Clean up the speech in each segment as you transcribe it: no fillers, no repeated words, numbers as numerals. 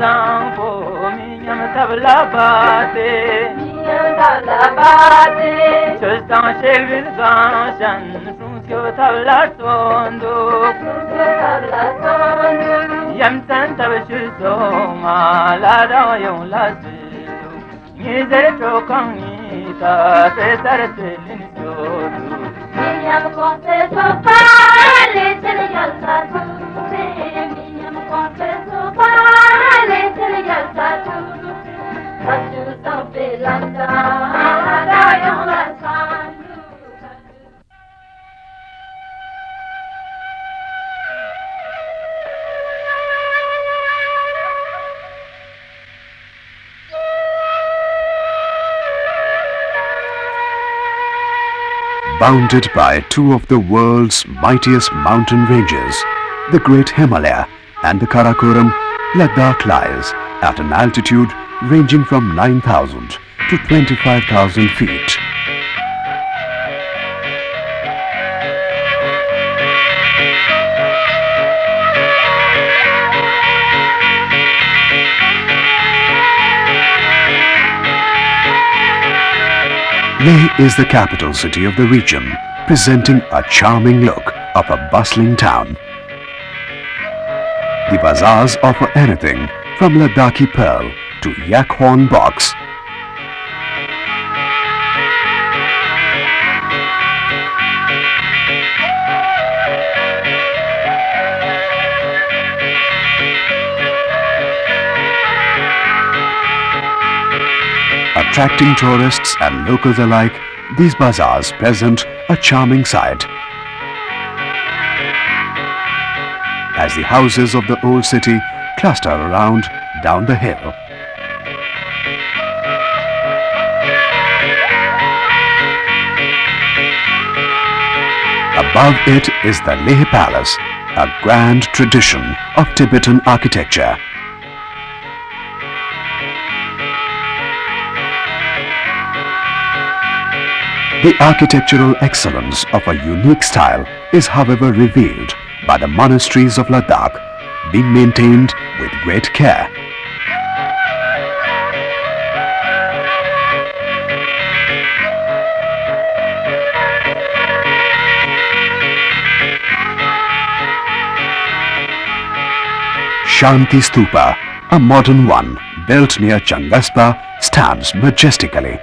Sampo miyam tabla bate Chustan shevil ganshan Sunkyo tabla tondo Yam tan tab shuso ma la da yong la zilu Nizar chokang nita pesar tilin chodu Miyam konse sopa le chale yalta tupe Miyam konse sopa le chale yalta tupe Sachu sampe landa da yong la sandu Bounded by two of the world's mightiest mountain ranges, the Great Himalaya and the Karakoram, Ladakh lies at an altitude ranging from 9,000 to 25,000 feet. Leh is the capital city of the region, presenting a charming look of a bustling town. The bazaars offer anything from Ladakhi pearl to yak horn box. Attracting tourists and locals alike, these bazaars present a charming sight. As the houses of the old city cluster around down the hill. Above it is the Leh Palace, a grand tradition of Tibetan architecture. The architectural excellence of a unique style is however revealed by the monasteries of Ladakh, being maintained with great care. Shanti Stupa, a modern one built near Changaspa, stands majestically.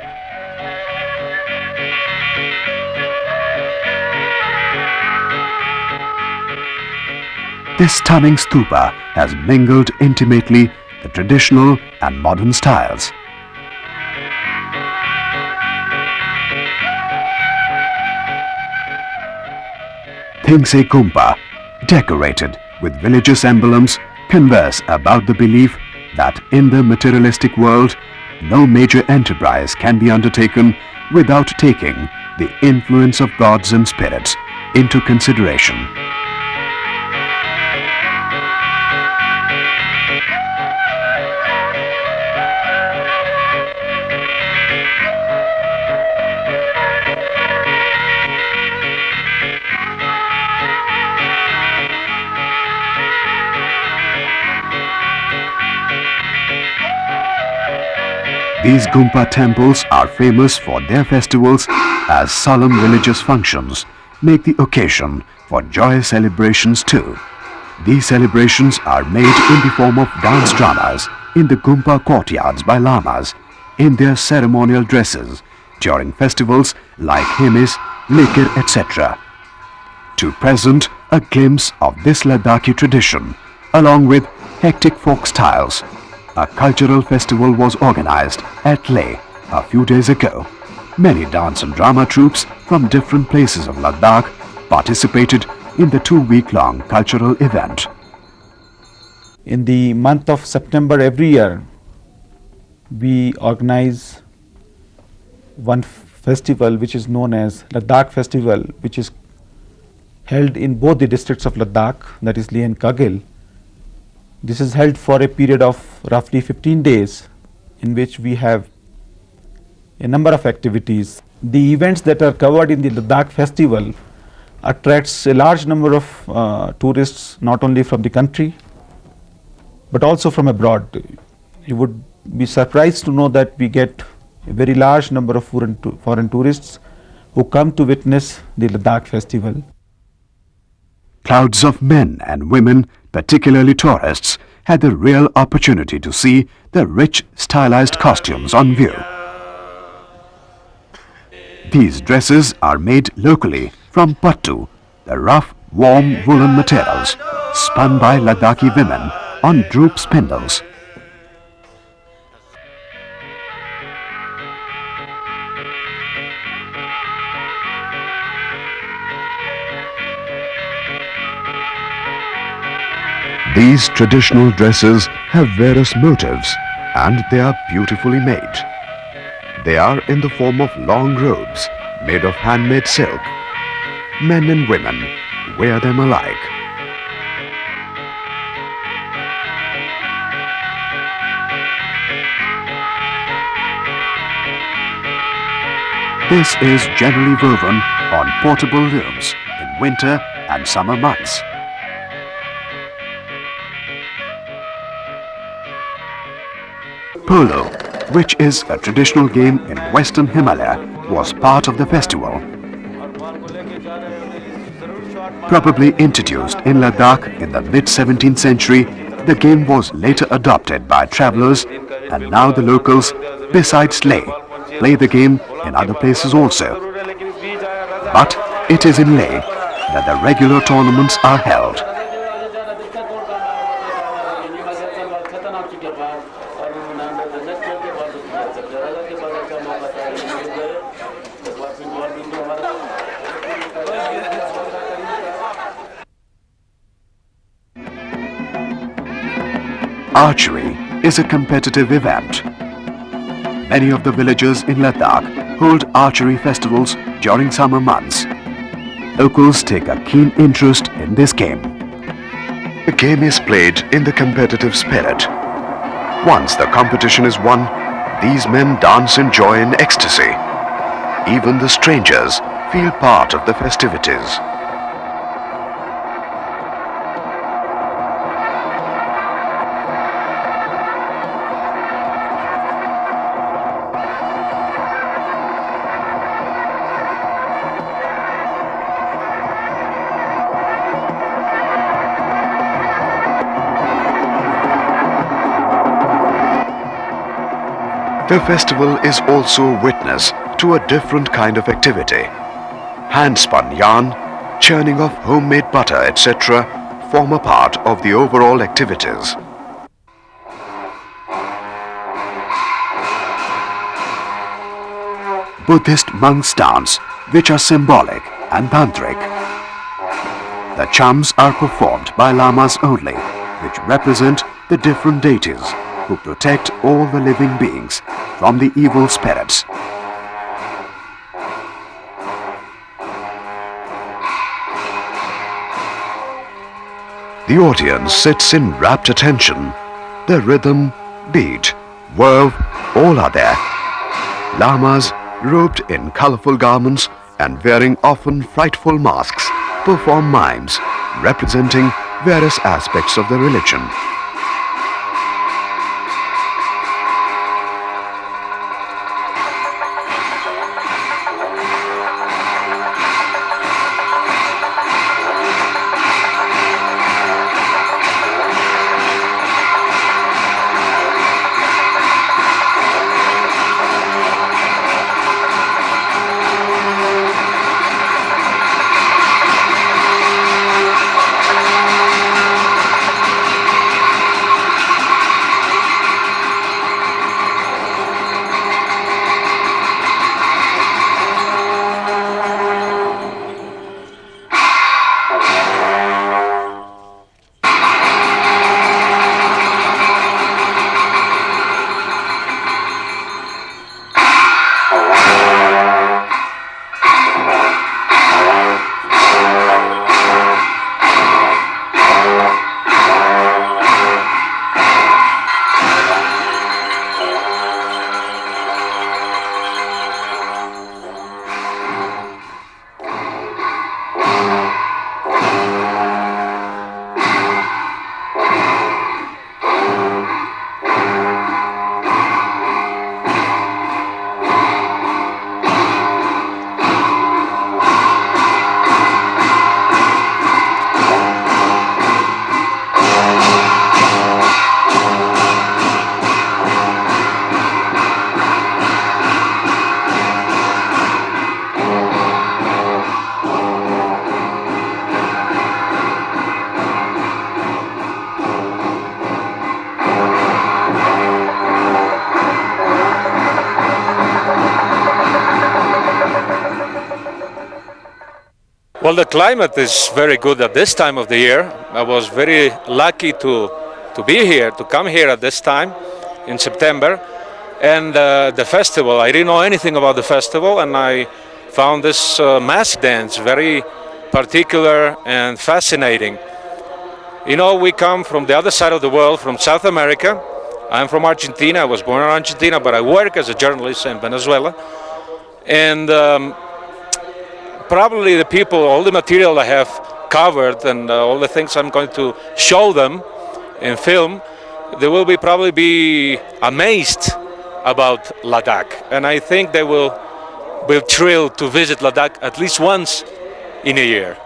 This stunning stupa has mingled intimately the traditional and modern styles. Thingse Kumpa, decorated with religious emblems, converse about the belief that in the materialistic world, no major enterprise can be undertaken without taking the influence of gods and spirits into consideration. These Gumpa temples are famous for their festivals, as solemn religious functions make the occasion for joyous celebrations too. These celebrations are made in the form of dance dramas in the Gumpa courtyards by lamas in their ceremonial dresses during festivals like Hemis, Lekir, etc. To present a glimpse of this Ladakhi tradition, along with hectic folk styles, a cultural festival was organized at Leh a few days ago. Many dance and drama troupes from different places of Ladakh participated in the 2-week-long cultural event. In the month of September every year, we organize one festival which is known as Ladakh Festival, which is held in both the districts of Ladakh, that is Leh and Kargil. This is held for a period of roughly 15 days, in which we have a number of activities. The events that are covered in the Ladakh Festival attracts a large number of tourists, not only from the country but also from abroad. You would be surprised to know that we get a very large number of foreign tourists who come to witness the Ladakh festival. Crowds of men and women, particularly tourists, had the real opportunity to see the rich stylized costumes on view. These dresses are made locally from pattu, the rough, warm woolen materials spun by Ladakhi women on droop spindles. These traditional dresses have various motifs and they are beautifully made. They are in the form of long robes made of handmade silk. Men and women wear them alike. This is generally woven on portable looms in winter and summer months. Polo, which is a traditional game in western Himalaya, was part of the festival. Probably introduced in Ladakh in the mid-17th century, the game was later adopted by travelers and now the locals, besides Leh, play the game in other places also. But it is in Leh that the regular tournaments are held. Archery is a competitive event. Many of the villages in Ladakh hold archery festivals during summer months. Locals take a keen interest in this game. The game is played in the competitive spirit. Once the competition is won, these men dance in joy and ecstasy. Even the strangers feel part of the festivities. The festival is also a witness to a different kind of activity. Hand-spun yarn, churning of homemade butter, etc. form a part of the overall activities. Buddhist monks dance, which are symbolic and tantric. The chams are performed by lamas only, which represent the different deities who protect all the living beings from the evil spirits. The audience sits in rapt attention. The rhythm, beat, verve, all are there. Lamas, robed in colorful garments and wearing often frightful masks, perform mimes representing various aspects of the religion. Well, the climate is very good at this time of the year. I was very lucky to be here, to come here at this time in September. And the festival, I didn't know anything about the festival, and I found this mask dance very particular and fascinating. You know, we come from the other side of the world, from South America. I'm from Argentina. I was born in Argentina, but I work as a journalist in Venezuela. And probably the people, all the material I have covered and all the things I'm going to show them in film, they will probably be amazed about Ladakh. And I think they will be thrilled to visit Ladakh at least once in a year.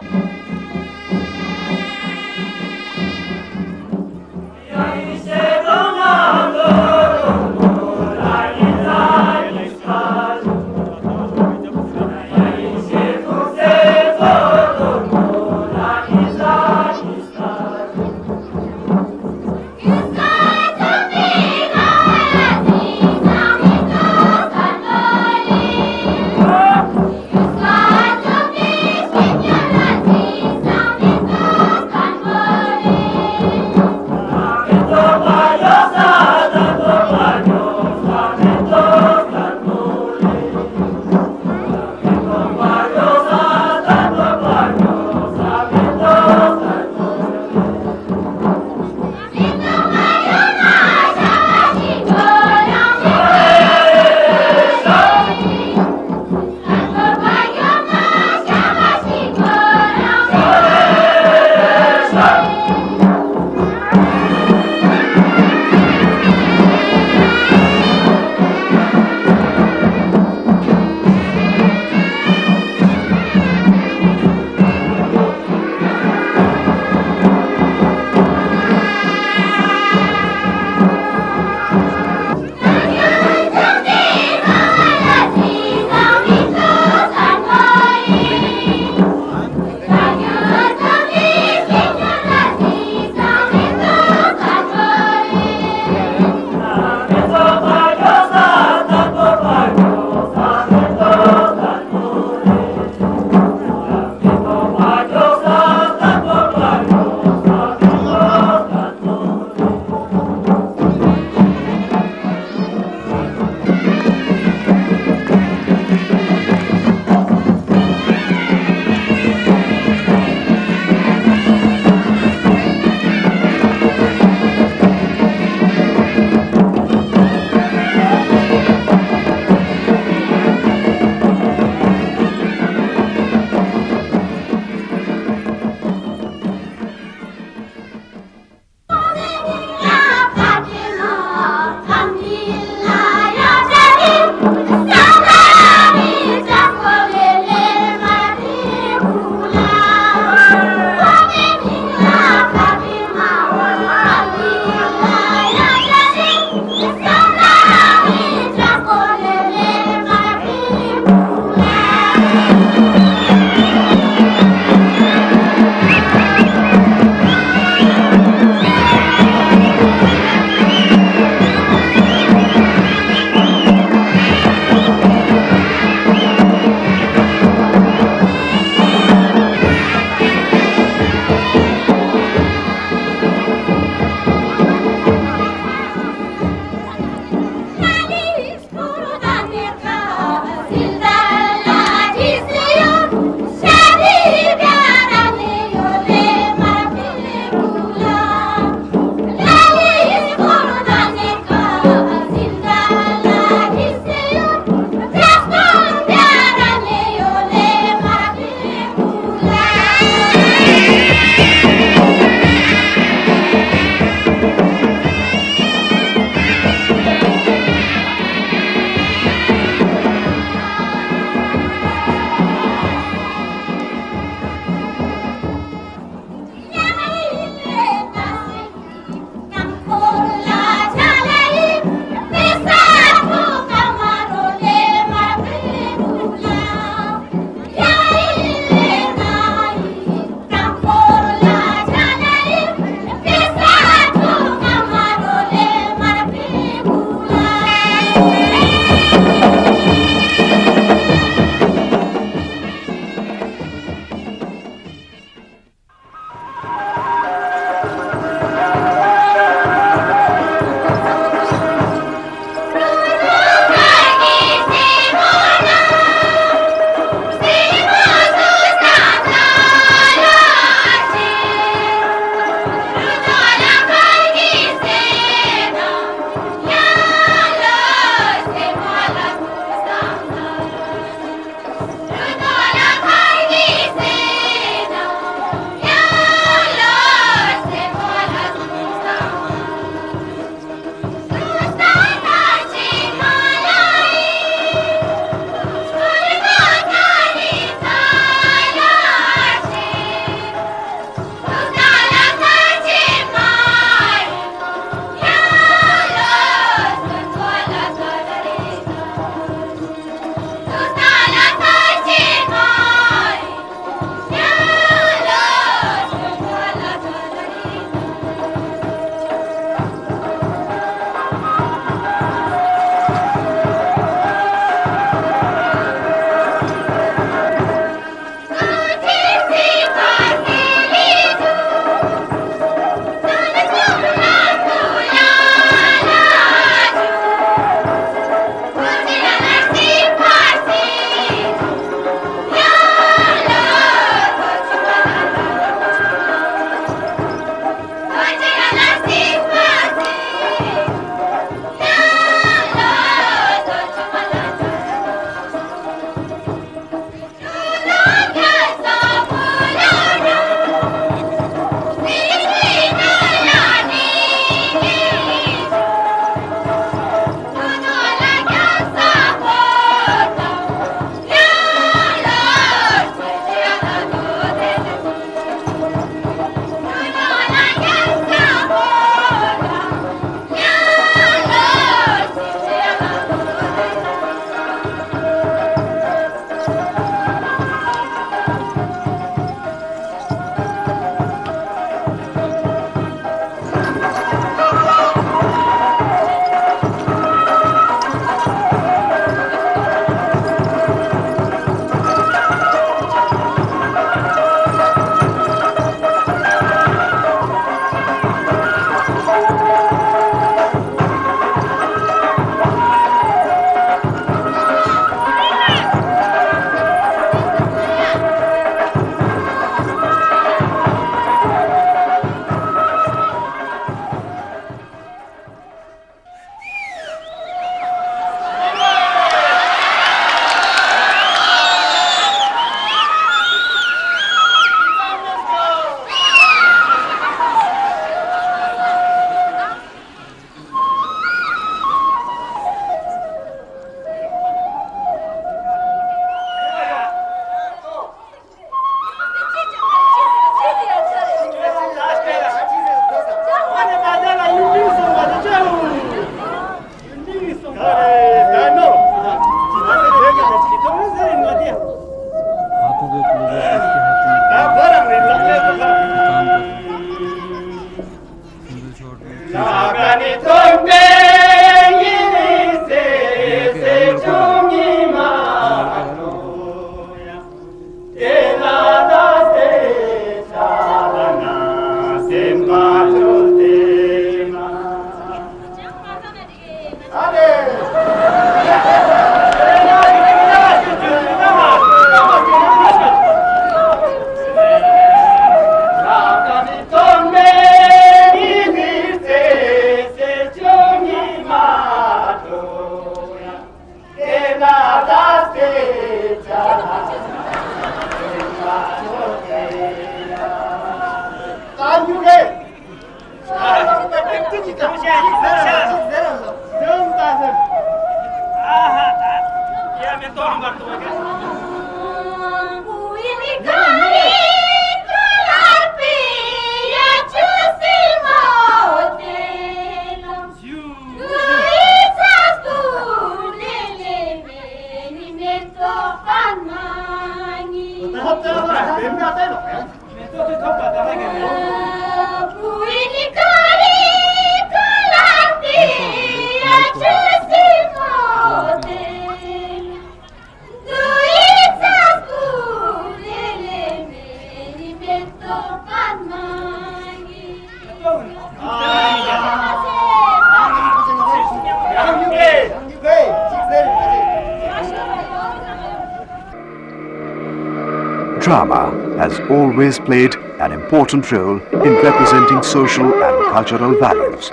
Drama has always played an important role in representing social and cultural values.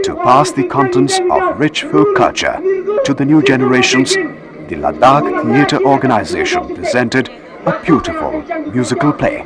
To pass the contents of rich folk culture to the new generations, the Ladakh Theatre Organization presented a beautiful musical play.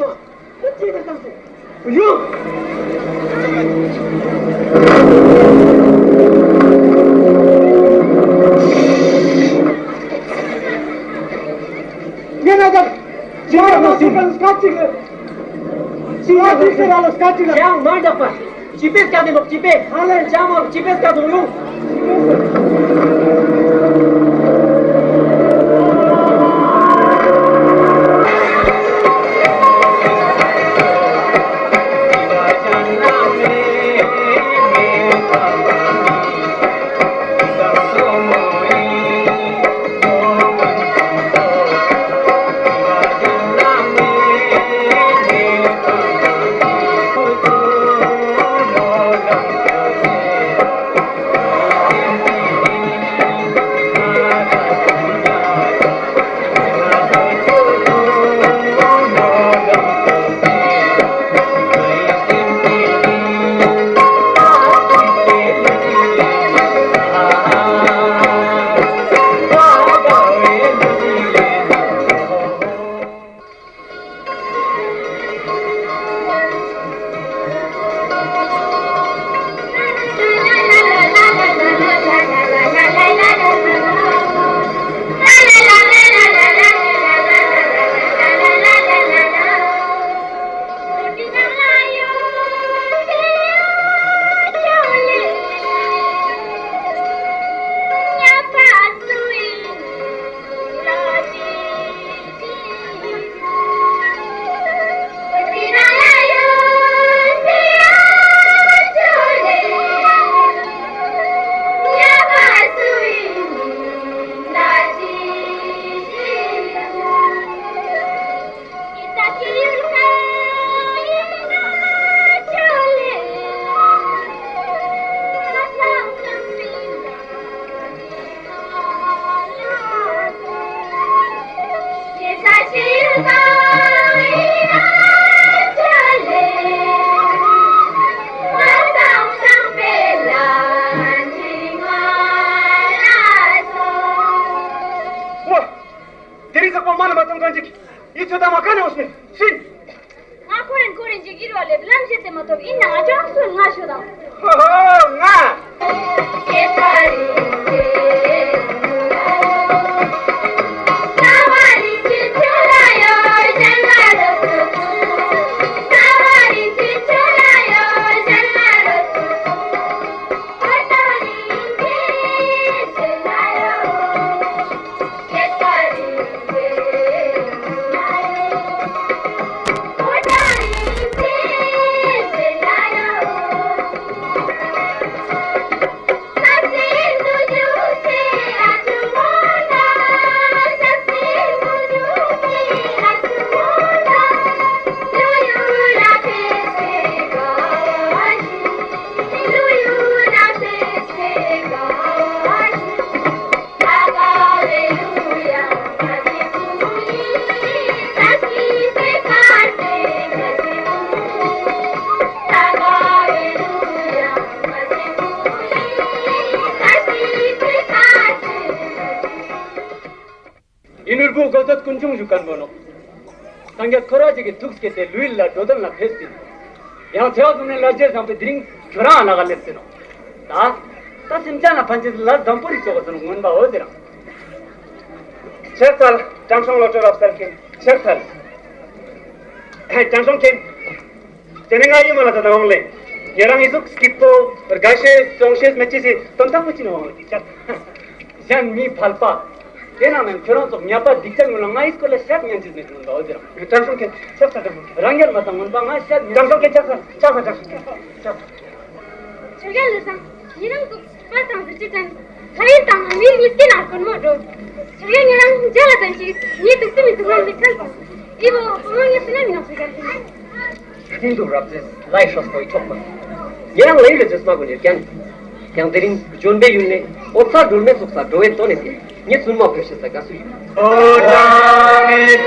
chung ju kan bono tangya koraji ke duks ke te luil la dodal na phesti ya thea tune la je sam pe drink chora na galet no ta simcha na panche la dampuri chogo sun ngon ba odira Chetal, Jansong Lotter of Selkin, Chetal. Jansong Kim, Tenengai Malata only. Yerang is Skippo, or Gashes, Songshes, Matches, Tontapuchino. Jan me Palpa. Then I'm in front of Nyapa, Dixon, my school is 7 inches in the order. Jansong Kim, Rangel Matamamba, Jansong Kim, Children, you don't go fast on the chicken. Hurry down and leave me skin out on more. Children, jealous and she's need to see me to run the temple. Even among your cinnamon of the I didn't do rub this life was for a chopper. Young lady just not when you can. Young Derin, John Bay Unit, or Sir Dulmes of Sir Doet Donity. Yet soon more precious like us. Oh, John Bay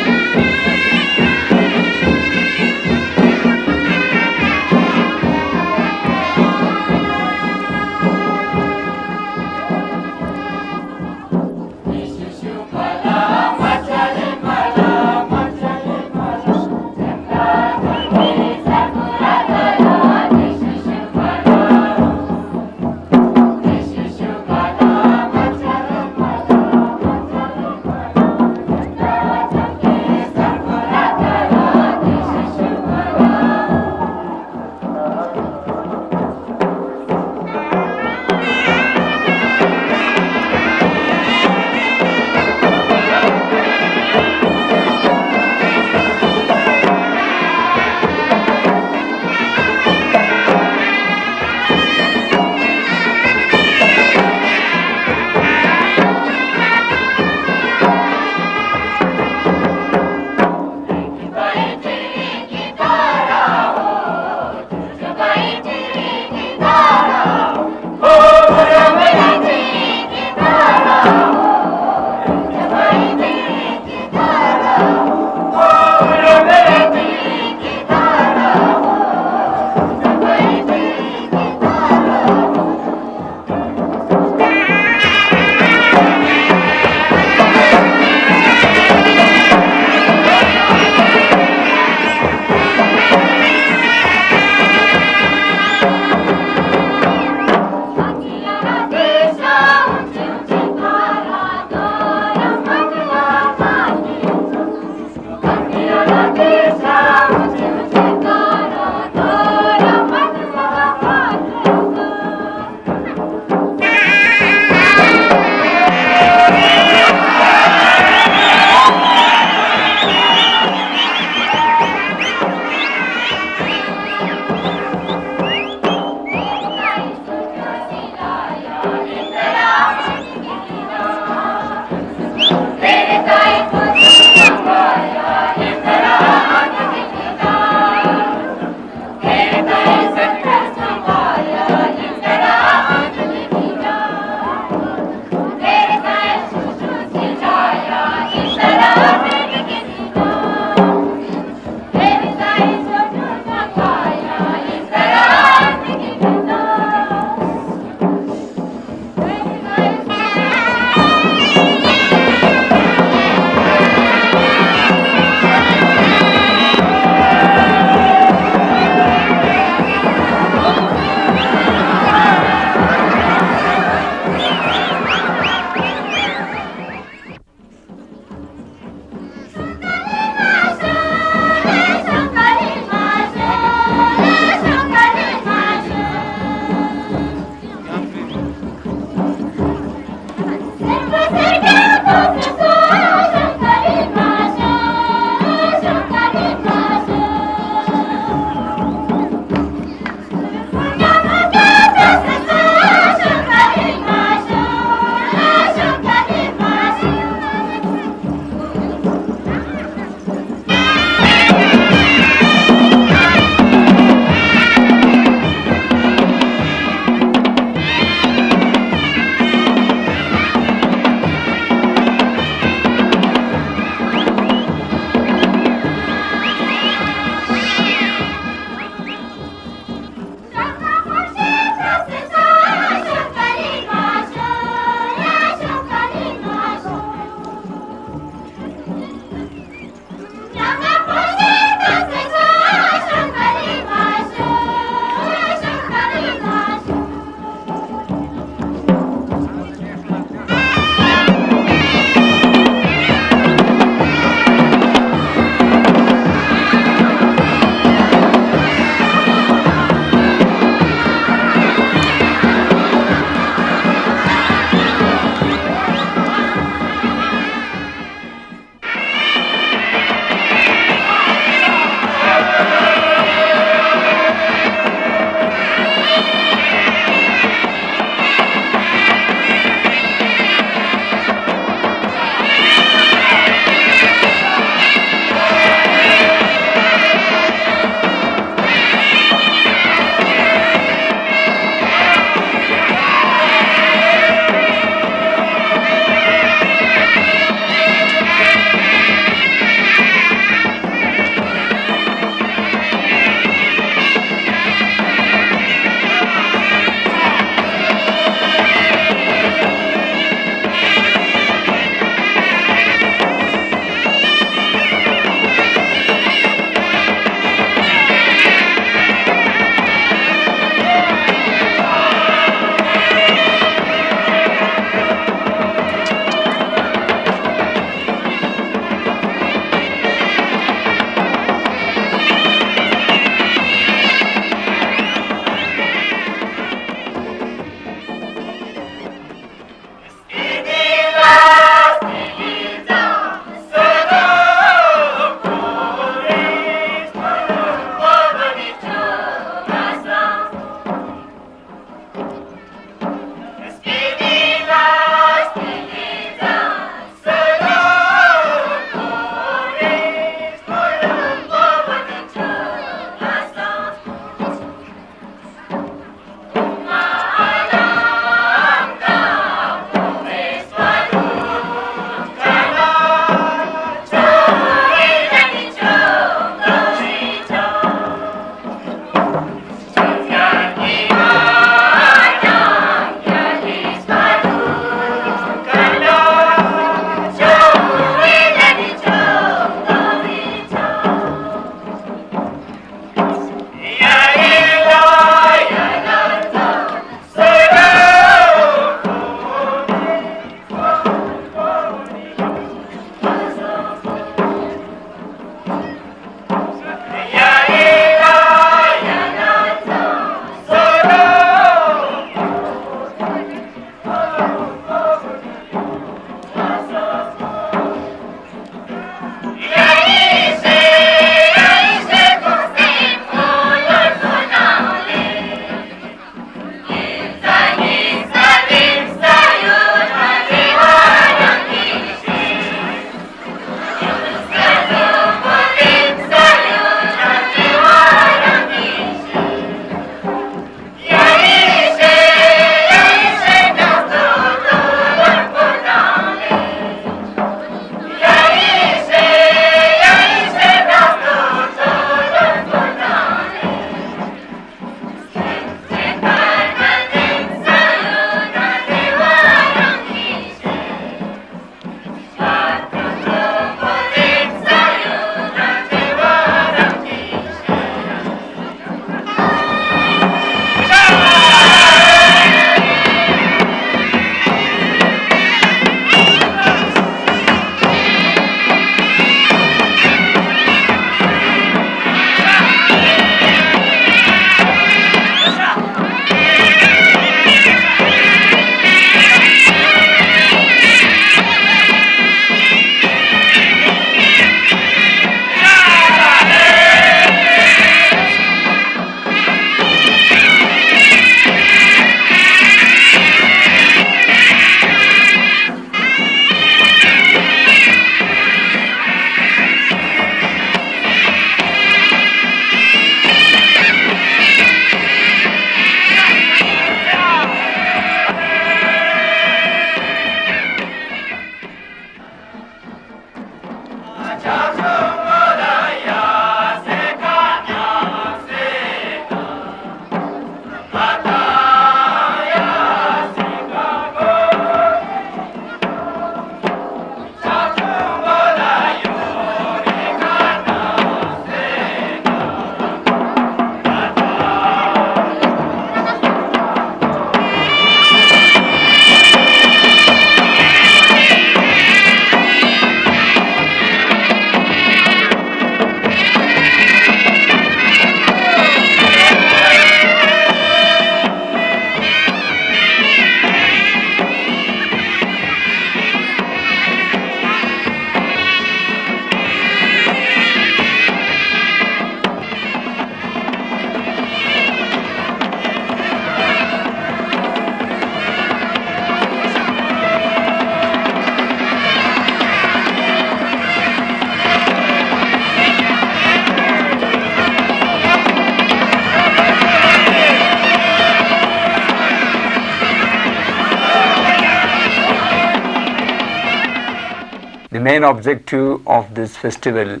main objective of this festival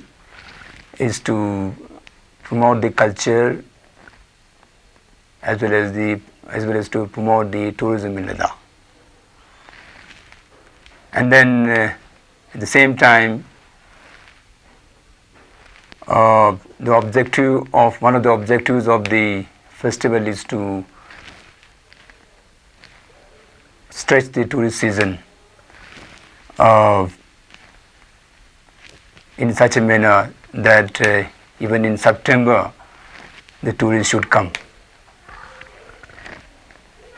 is to promote the culture as well as to promote the tourism in Ladakh. And then at the same time, one of the objectives of the festival is to stretch the tourist season in such a manner that even in September the tourists should come.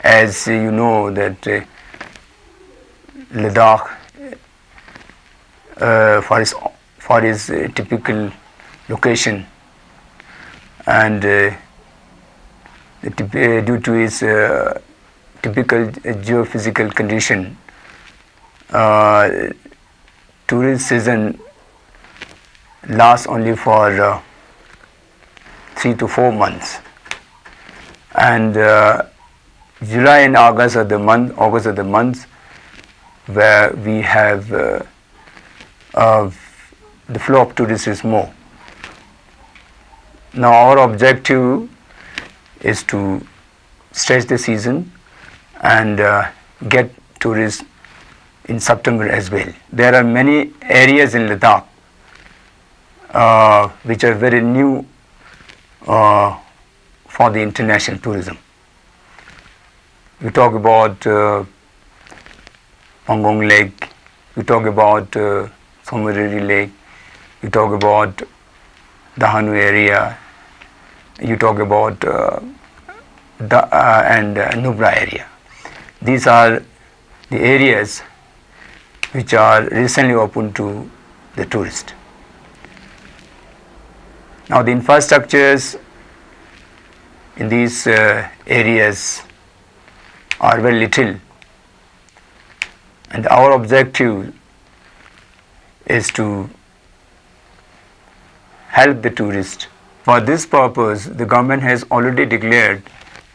As you know that Ladakh for its typical location and due to its typical geophysical condition, tourist season lasts only for 3 to 4 months, and July and August are the months where we have the flow of tourists is more. Now our objective is to stretch the season and get tourists in September as well. There are many areas in Ladakh which are very new for the international tourism. We talk about Pangong Lake, we talk about Somariri Lake, we talk about Dahanu area, you talk about Nubra area. These are the areas which are recently open to the tourist. Now the infrastructures in these areas are very little, and our objective is to help the tourist. For this purpose, the government has already declared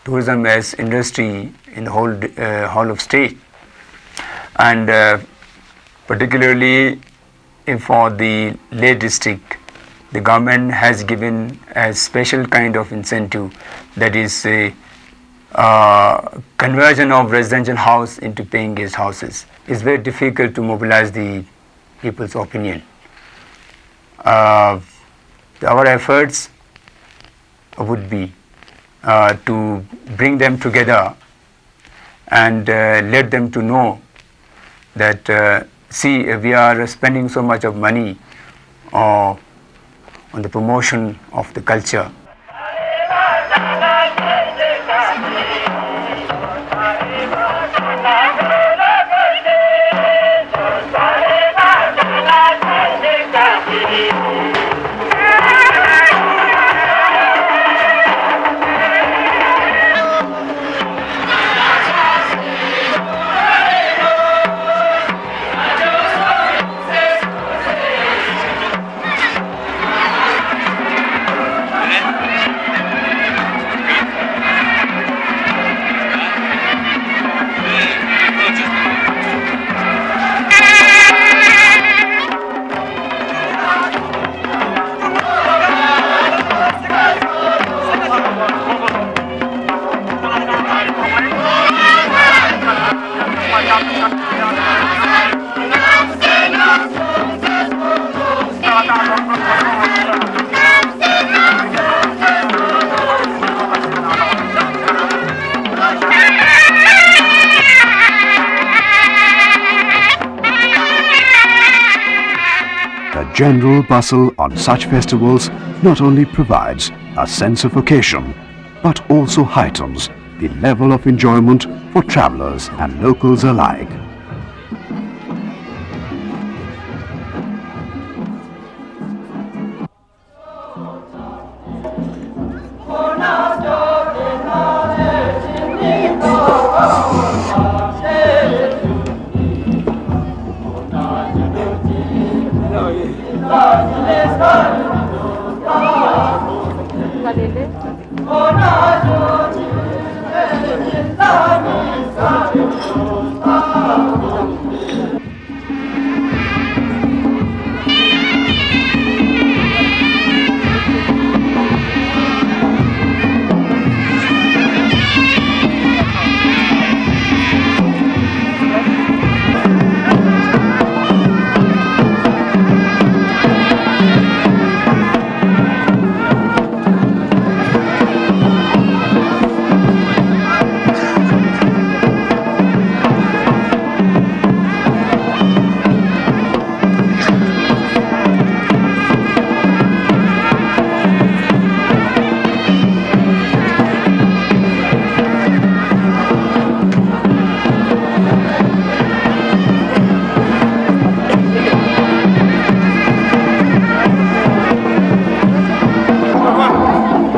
tourism as industry in the whole of state, and particularly for the Leh district, the government has given a special kind of incentive, that is a conversion of residential house into paying guest houses. It's very difficult to mobilize the people's opinion. Our efforts would be to bring them together and let them to know that see, we are spending so much of money on the promotion of the culture. The general bustle on such festivals not only provides a sense of occasion, but also heightens the level of enjoyment for travelers and locals alike.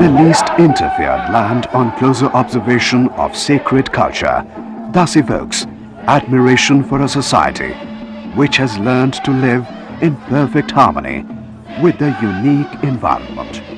the least interfered land on closer observation of sacred culture thus evokes admiration for a society which has learned to live in perfect harmony with the unique environment.